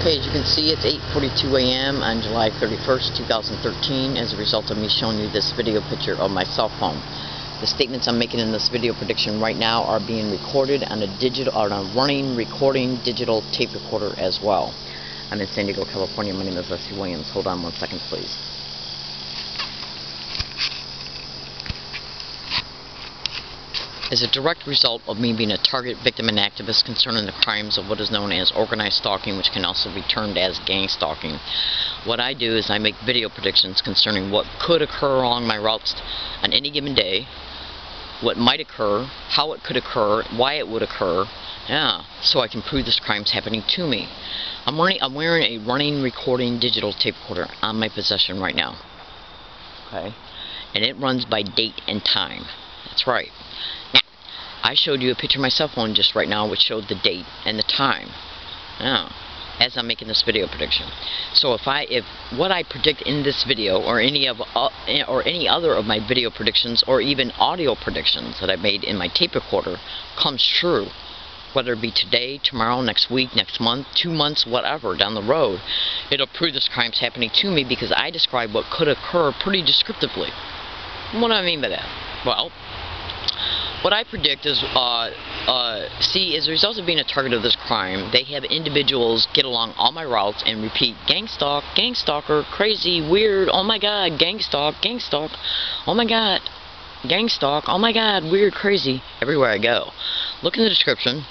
Okay, as you can see, it's 8:42 a.m. on July 31st, 2013, as a result of me showing you this video picture of my cell phone. The statements I'm making in this video prediction right now are being recorded on a running recording digital tape recorder as well. I'm in San Diego, California. My name is Leslie Williams. Hold on 1 second, please. As a direct result of me being a target victim and activist concerning the crimes of what is known as organized stalking, which can also be termed as gang stalking, what I do is I make video predictions concerning what could occur along my routes on any given day, what might occur, how it could occur, why it would occur, so I can prove this crime's happening to me. I'm wearing a running recording digital tape recorder on my possession right now. Okay? And it runs by date and time. That's right. Now, I showed you a picture of my cell phone just right now which showed the date and the time. As I'm making this video prediction. So if what I predict in this video or any other of my video predictions or even audio predictions that I made in my tape recorder comes true, whether it be today, tomorrow, next week, next month, 2 months, whatever, down the road, it'll prove this crime's happening to me because I describe what could occur pretty descriptively. What do I mean by that? Well, what I predict is, as a result of being a target of this crime, they have individuals get along all my routes and repeat, gang stalk, gang stalker, crazy, weird, oh my god, gang stalk, oh my god, gang stalk, oh my god, weird, crazy, everywhere I go. Look in the description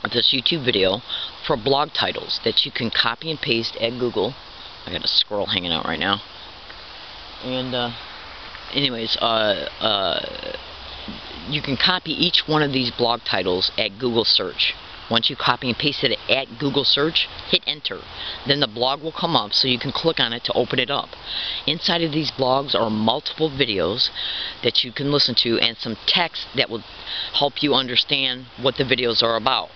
of this YouTube video for blog titles that you can copy and paste at Google. I got a squirrel hanging out right now. And, anyways, you can copy each one of these blog titles at Google search. Once you copy and paste it at Google search, hit enter. Then the blog will come up so you can click on it to open it up. Inside of these blogs are multiple videos that you can listen to and some text that will help you understand what the videos are about.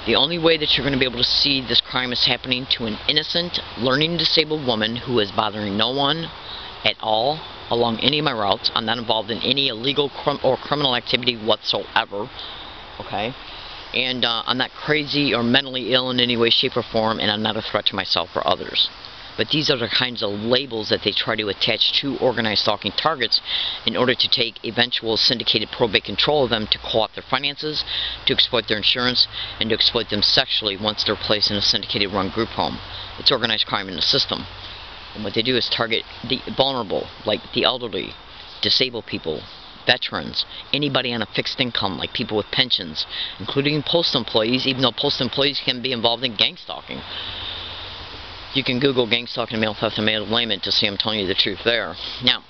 The only way that you're going to be able to see this crime is happening to an innocent, learning disabled woman who is bothering no one at all along any of my routes. I'm not involved in any illegal or criminal activity whatsoever, okay? And I'm not crazy or mentally ill in any way, shape, or form, and I'm not a threat to myself or others. But these are the kinds of labels that they try to attach to organized stalking targets in order to take eventual syndicated probate control of them to co-opt their finances, to exploit their insurance, and to exploit them sexually once they're placed in a syndicated run group home. It's organized crime in the system. And what they do is target the vulnerable, like the elderly, disabled people, veterans, anybody on a fixed income, like people with pensions, including postal employees, even though postal employees can be involved in gang stalking. You can Google gang stalking, mail theft, and mail delaiment to see I'm telling you the truth there. Now,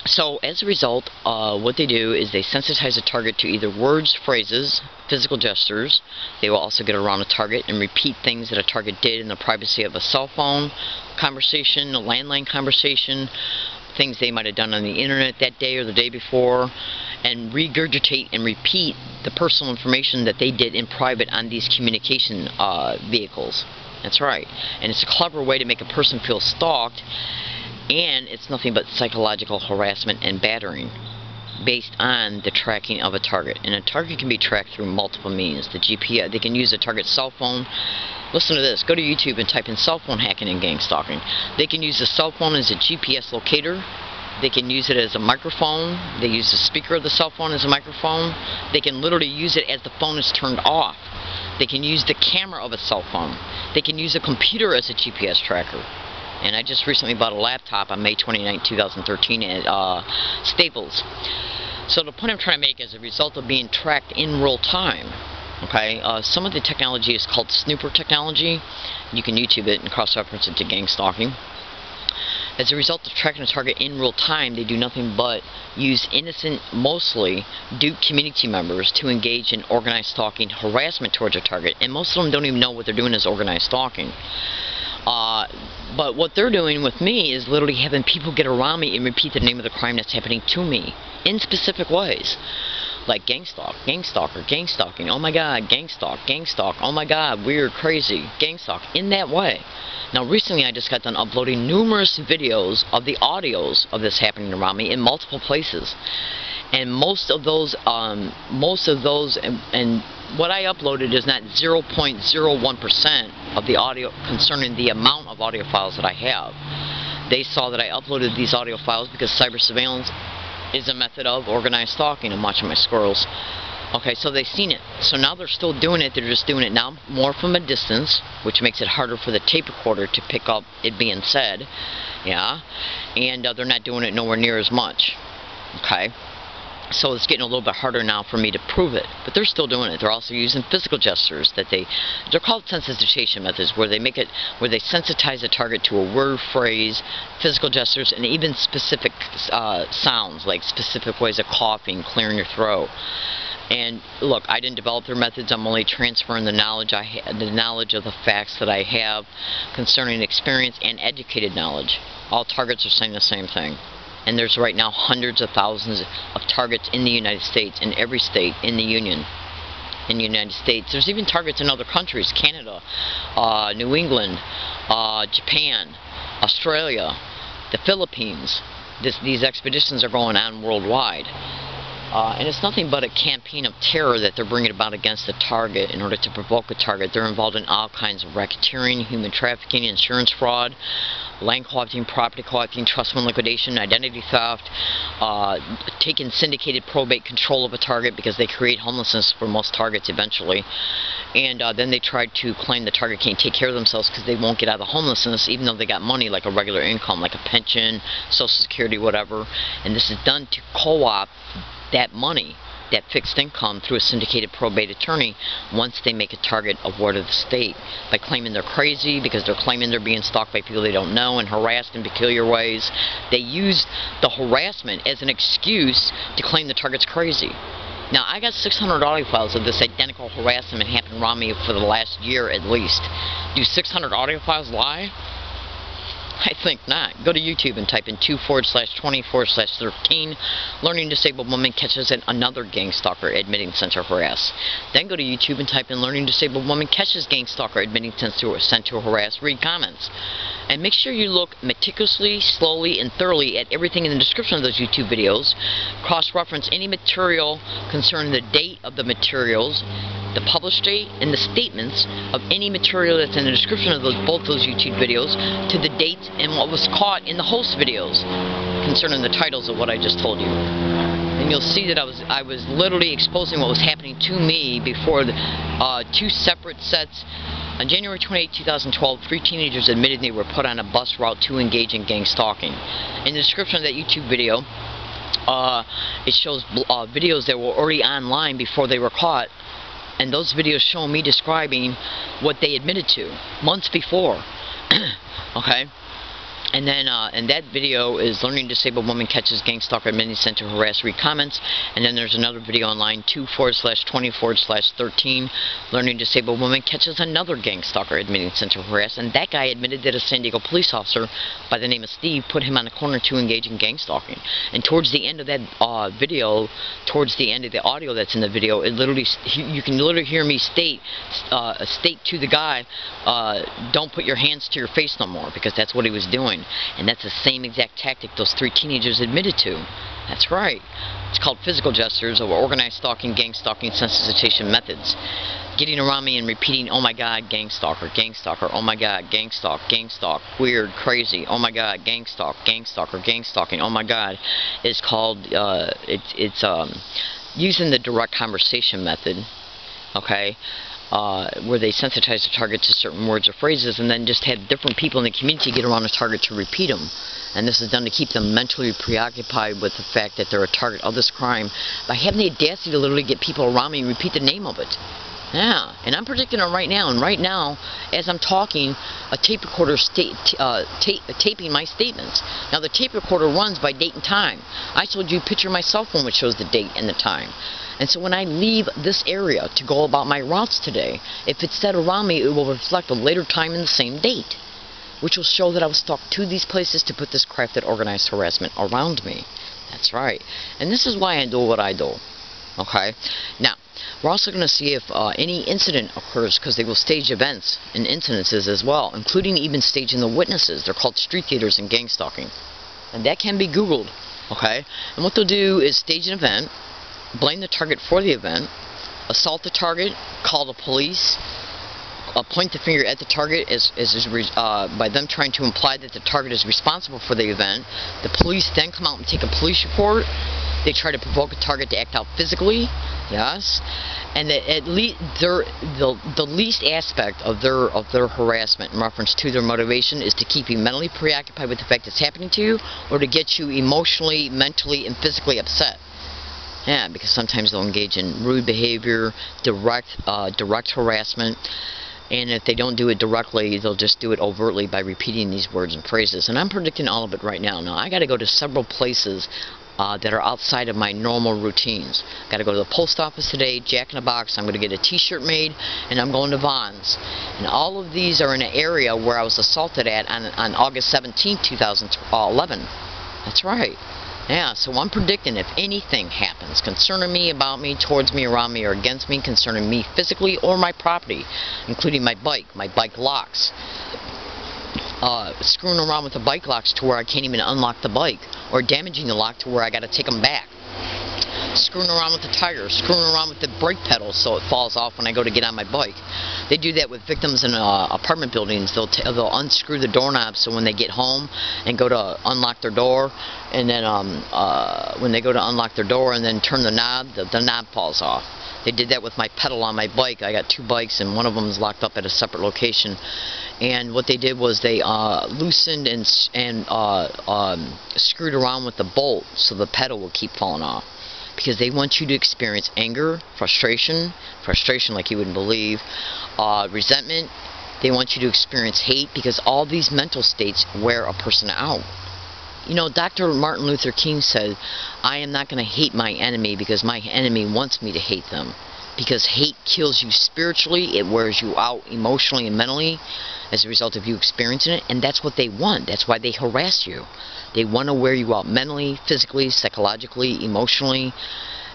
so as a result, what they do is they sensitize a target to either words, phrases, physical gestures. They will also get around a target and repeat things that a target did in the privacy of a cell phone conversation, a landline conversation, things they might have done on the internet that day or the day before, and regurgitate and repeat the personal information that they did in private on these communication vehicles. That's right. And it's a clever way to make a person feel stalked, and it's nothing but psychological harassment and battering based on the tracking of a target. And a target can be tracked through multiple means. The GPS, they can use a target's cell phone. Listen to this. Go to YouTube and type in cell phone hacking and gang stalking. They can use the cell phone as a GPS locator. They can use it as a microphone. They use the speaker of the cell phone as a microphone. They can literally use it as the phone is turned off. They can use the camera of a cell phone. They can use a computer as a GPS tracker. And I just recently bought a laptop on May 29, 2013 at Staples. So the point I'm trying to make is a result of being tracked in real time. Okay, some of the technology is called snooper technology. You can YouTube it and cross-reference it to gang stalking. As a result of tracking a target in real time, they do nothing but use innocent, mostly duped community members to engage in organized stalking harassment towards a target. And most of them don't even know what they're doing is organized stalking. But what they're doing with me is literally having people get around me and repeat the name of the crime that's happening to me in specific ways. Like gang stalk, gang stalker, gang stalking, oh my god, gang stalk, oh my god, weird, crazy, gang stalk, in that way. Now recently I just got done uploading numerous videos of the audios of this happening around me in multiple places. And most of those and what I uploaded is not 0.01% of the audio concerning the amount of audio files that I have. They saw that I uploaded these audio files because cyber surveillance is a method of organized stalking. I'm watching my squirrels. Okay, so they've seen it. So now they're still doing it. They're just doing it now more from a distance, which makes it harder for the tape recorder to pick up it being said. Yeah, and they're not doing it nowhere near as much. Okay, so it's getting a little bit harder now for me to prove it, but they're still doing it. They're also using physical gestures that they're called sensitization methods, where they sensitize a target to a word, phrase, physical gestures, and even specific sounds, like specific ways of coughing, clearing your throat. And look, I didn't develop their methods. I'm only transferring the knowledge the knowledge of the facts that I have concerning experience and educated knowledge. All targets are saying the same thing. And there's right now hundreds of thousands of targets in the United States, in every state in the Union. In the United States. There's even targets in other countries, Canada, New England, Japan, Australia, the Philippines. These expeditions are going on worldwide. And it's nothing but a campaign of terror that they're bringing about against the target in order to provoke a target. They're involved in all kinds of racketeering, human trafficking, insurance fraud, land collecting, property collecting, trust fund liquidation, identity theft, taking syndicated probate control of a target because they create homelessness for most targets eventually. And then they try to claim the target can't take care of themselves because they won't get out of homelessness even though they got money like a regular income, like a pension, Social Security, whatever. And this is done to co-opt that money, that fixed income, through a syndicated probate attorney once they make a target a ward of the state by claiming they're crazy because they're claiming they're being stalked by people they don't know and harassed in peculiar ways. They use the harassment as an excuse to claim the target's crazy. Now, I got 600 audio files of this identical harassment happening around me for the last year at least. Do 600 audio files lie? I think not. Go to YouTube and type in 2/20/13 learning disabled woman catches another gang stalker admitting sent to harass. Then go to YouTube and type in learning disabled woman catches gang stalker admitting sent to harass. Read comments. And make sure you look meticulously, slowly, and thoroughly at everything in the description of those YouTube videos. Cross-reference any material concerning the date of the materials, the published date, and the statements of any material that's in the description of both those YouTube videos to the dates and what was caught in the host videos concerning the titles of what I just told you. And you'll see that I was literally exposing what was happening to me before the two separate sets. On January 28, 2012, 3 teenagers admitted they were put on a bus route to engage in gang stalking. In the description of that YouTube video, it shows videos that were already online before they were caught, and those videos show me describing what they admitted to months before. Okay? And then, and that video is learning disabled woman catches gang stalker admitting sent to harass. Read comments. And then there's another video online, 2/20/13 learning disabled woman catches another gang stalker admitting sent to harass. And that guy admitted that a San Diego police officer by the name of Steve put him on the corner to engage in gang stalking. And towards the end of that video, towards the end of the audio that's in the video, it literally, you can literally hear me state to the guy, don't put your hands to your face no more, because that's what he was doing. And that's the same exact tactic those 3 teenagers admitted to. That's right. It's called physical gestures or organized stalking, gang stalking, sensitization methods. Getting around me and repeating, oh my god, gang stalker, oh my god, gang stalk, weird, crazy, oh my god, gang stalk, gang stalker, gang stalking, oh my god, is called, it's using the direct conversation method, okay? Where they sensitize the target to certain words or phrases and then just have different people in the community get around the target to repeat them. And this is done to keep them mentally preoccupied with the fact that they're a target of this crime by having the audacity to literally get people around me and repeat the name of it. Yeah, and I'm predicting it right now. And right now, as I'm talking, a tape recorder is taping my statements. Now, the tape recorder runs by date and time. I told you, picture my cell phone, which shows the date and the time. And so when I leave this area to go about my routes today, if it's set around me, it will reflect a later time and the same date, which will show that I was stalked to these places to put this crafted organized harassment around me. That's right. And this is why I do what I do. Okay? Now, we're also going to see if any incident occurs, because they will stage events and incidences as well, including even staging the witnesses. They're called street theaters in gang stalking. And that can be Googled. Okay? And what they'll do is stage an event, blame the target for the event, assault the target, call the police, point the finger at the target by them trying to imply that the target is responsible for the event. The police then come out and take a police report. They try to provoke a target to act out physically, yes, and at least the least aspect of their harassment in reference to their motivation is to keep you mentally preoccupied with the fact it's happening to you, or to get you emotionally, mentally, and physically upset. Yeah, because sometimes they'll engage in rude behavior, direct harassment. And if they don't do it directly, they'll just do it overtly by repeating these words and phrases. And I'm predicting all of it right now. Now, I got to go to several places that are outside of my normal routines. Got to go to the post office today, Jack in the Box. I'm going to get a t-shirt made, and I'm going to Vaughn's. And all of these are in an area where I was assaulted at on August 17, 2011. That's right. Yeah, so I'm predicting if anything happens concerning me, about me, towards me, around me, or against me, concerning me physically or my property, including my bike locks, screwing around with the bike locks to where I can't even unlock the bike, or damaging the lock to where I got to take them back, screwing around with the tires, screwing around with the brake pedal so it falls off when I go to get on my bike. They do that with victims in apartment buildings. They'll unscrew the doorknob so when they get home and go to unlock their door, and then when they go to unlock their door and then turn the knob, the knob falls off. They did that with my pedal on my bike. I got 2 bikes, and one of them is locked up at a separate location. And what they did was they loosened and screwed around with the bolt so the pedal will keep falling off. Because they want you to experience anger, frustration like you wouldn't believe, resentment. They want you to experience hate, because all these mental states wear a person out. You know, Dr. Martin Luther King said, I am not going to hate my enemy because my enemy wants me to hate them. Because hate kills you spiritually, it wears you out emotionally and mentally as a result of you experiencing it, and that's what they want. That's why they harass you. They want to wear you out mentally, physically, psychologically, emotionally,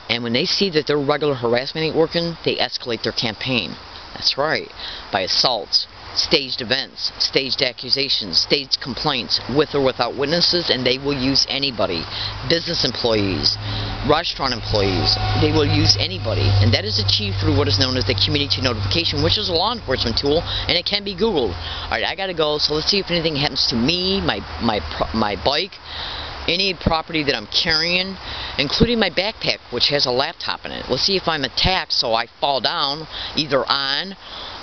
and when they see that their regular harassment ain't working, they escalate their campaign. That's right, by assaults, staged events, staged accusations, staged complaints, with or without witnesses, and they will use anybody. Business employees, restaurant employees, they will use anybody, and that is achieved through what is known as the community notification, which is a law enforcement tool, and it can be Googled. Alright, I gotta go, so let's see if anything happens to me, my bike, any property that I'm carrying, including my backpack, which has a laptop in it. Let's see if I'm attacked so I fall down, either on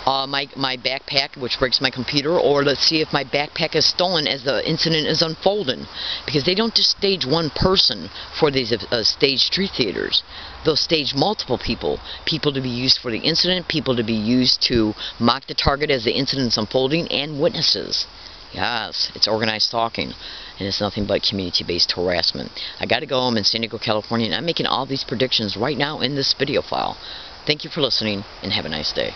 my backpack, which breaks my computer, or let's see if my backpack is stolen as the incident is unfolding. Because they don't just stage one person for these staged street theaters. They'll stage multiple people. People to be used for the incident, people to be used to mock the target as the incident is unfolding, and witnesses. Yes, it's organized stalking, and it's nothing but community-based harassment. I gotta go. I'm in San Diego, California, and I'm making all these predictions right now in this video file. Thank you for listening, and have a nice day.